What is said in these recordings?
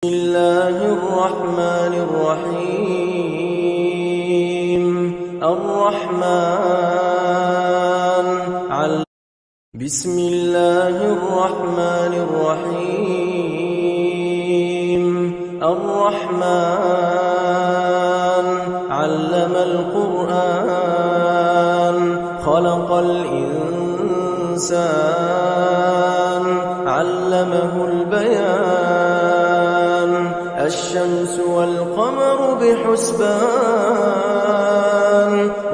بسم الله الرحمن الرحيم بسم الله الرحمن الرحيم الرحمن علم القرآن خلق الإنسان علمه البيان الشمس والقمر بحسبان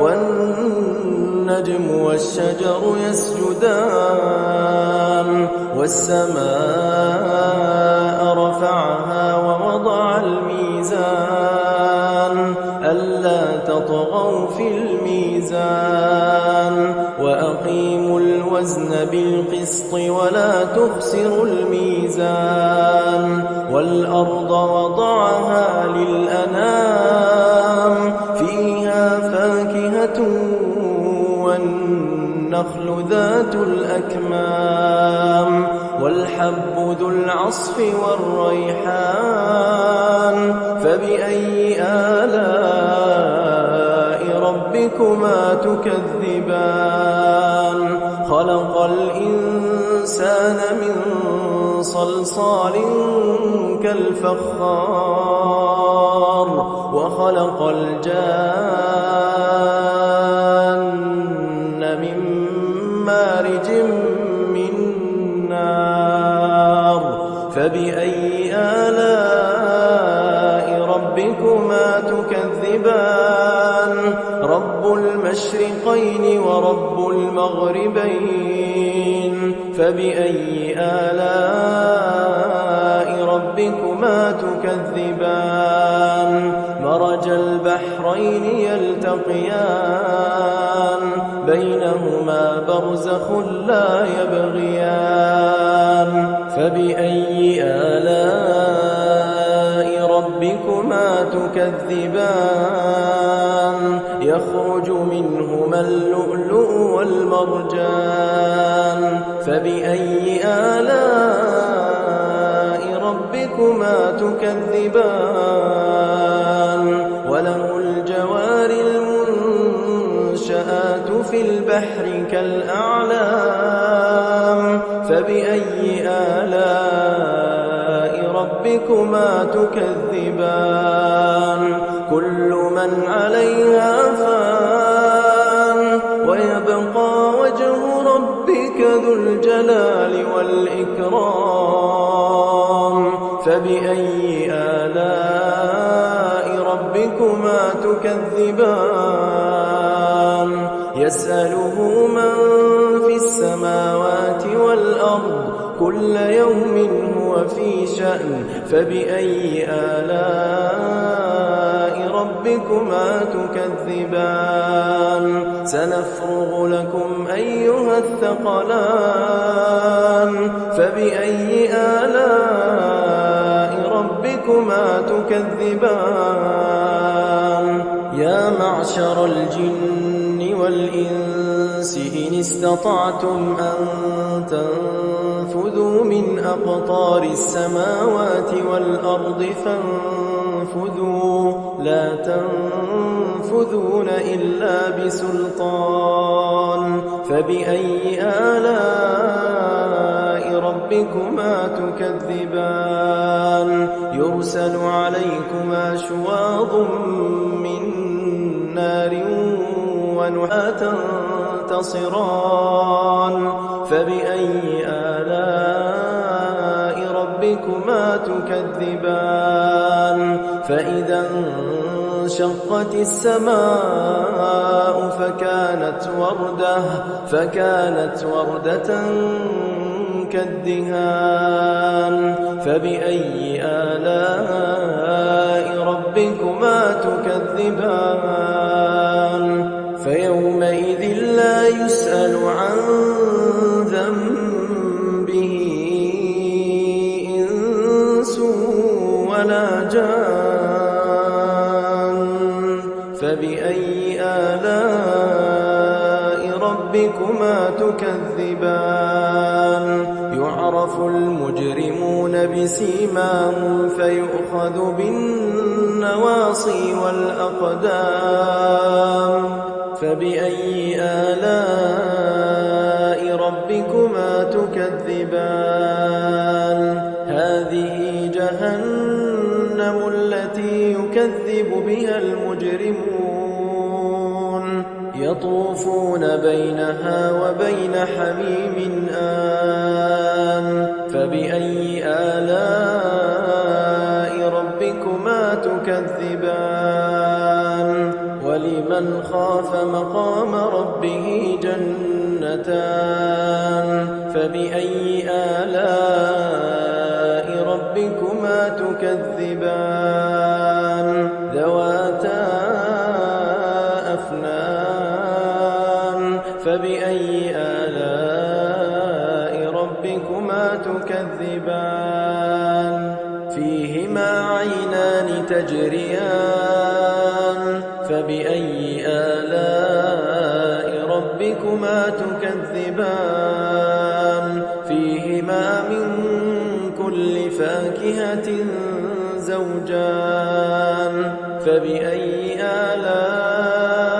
والنجم والشجر يسجدان والسماء رفعها ووضع الميزان ألا تطغوا في الميزان وأقيموا الوزن بالقسط ولا تخسروا الميزان والأرض وضعها للأنام فيها فاكهة والنخل ذات الأكمام والحب ذو العصف والريحان فبأي آلاء ربكما تكذبان خلق الإنسان من صلصال كالفخار وخلق الجان من مارج من نار فبأي آلاء ربكما تكذبان رب المشرقين ورب المغربين فبأي آلاء ربكما تكذبان مرج البحرين يلتقيان بينهما برزخ لا يبغيان فبأي آلاء ربكما تكذبان يخرج منهما اللؤلؤ والمرجان فبأي آلاء ربكما تكذبان وله الجوار المنشآت في البحر كالأعلام فبأي آلاء ربكما تكذبان كل من عليها فان ويبقى وجه ربك ذو الجلال والإكرام فبأي آلاء ربكما تكذبان يسأله من في السماوات والأرض كل يوم هو في شأن فبأي آلاء ربكما تكذبان سنفرغ لكم أيها الثقلان فبأي آلاء ربكما تكذبان يا معشر الجن والإنس إن استطعتم أن تنفذوا من أقطار السماوات والأرض فانفذوا لا تنفذون إلا بسلطان فبأي آلاء ربكما تكذبان يرسل عليكما شواظ من نار ونحاس تنتصران فبأي آلاء ربكما تكذبان فإذا انشقت السماء فكانت وردة كالدهان فبأي آلاء ربكما تكذبان فيومئذ لا يسأل عن ذنبه إنس ولا جان فبأي آلاء ربكما تكذبان يعرف يعرف المجرمون بسيماهم فيؤخذ بالنواصي والأقدام فبأي آلاء ربكما تكذبان هذه جهنم التي يكذب بها المجرمون يطوفون بينها وبين حميم آن فبأي آلاء ربكما تكذبان ولمن خاف مقام ربه جنتان فبأي آلاء ربكما تكذبان ذواتا أفنان فبأي آلاء ربكما تكذبان فيهما عينان تجريان فبأي آلاء ربكما تكذبان فيهما من كل فاكهة زوجان فبأي آلاء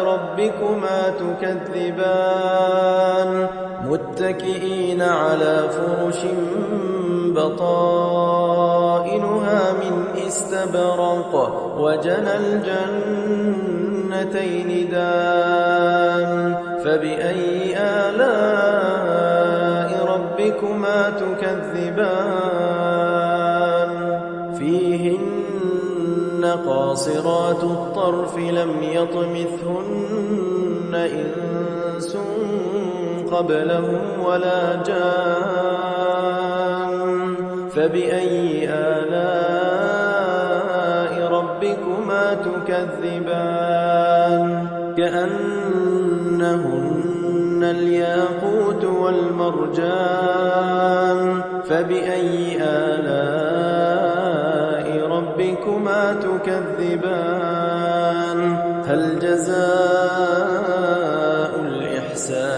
ربكما تكذبان متكئين على فرش بطائنها من استبرق وجنى الجنتين دان فبأي آلاء ربكما تكذبان فيهن قاصرات الطرف لم يطمثهن إنس قبلهم ولا جان فبأي آلاء ربكما تكذبان كأنهن الياقوت والمرجان فبأي آلاء ربكما تكذبان هل جزاء الإحسان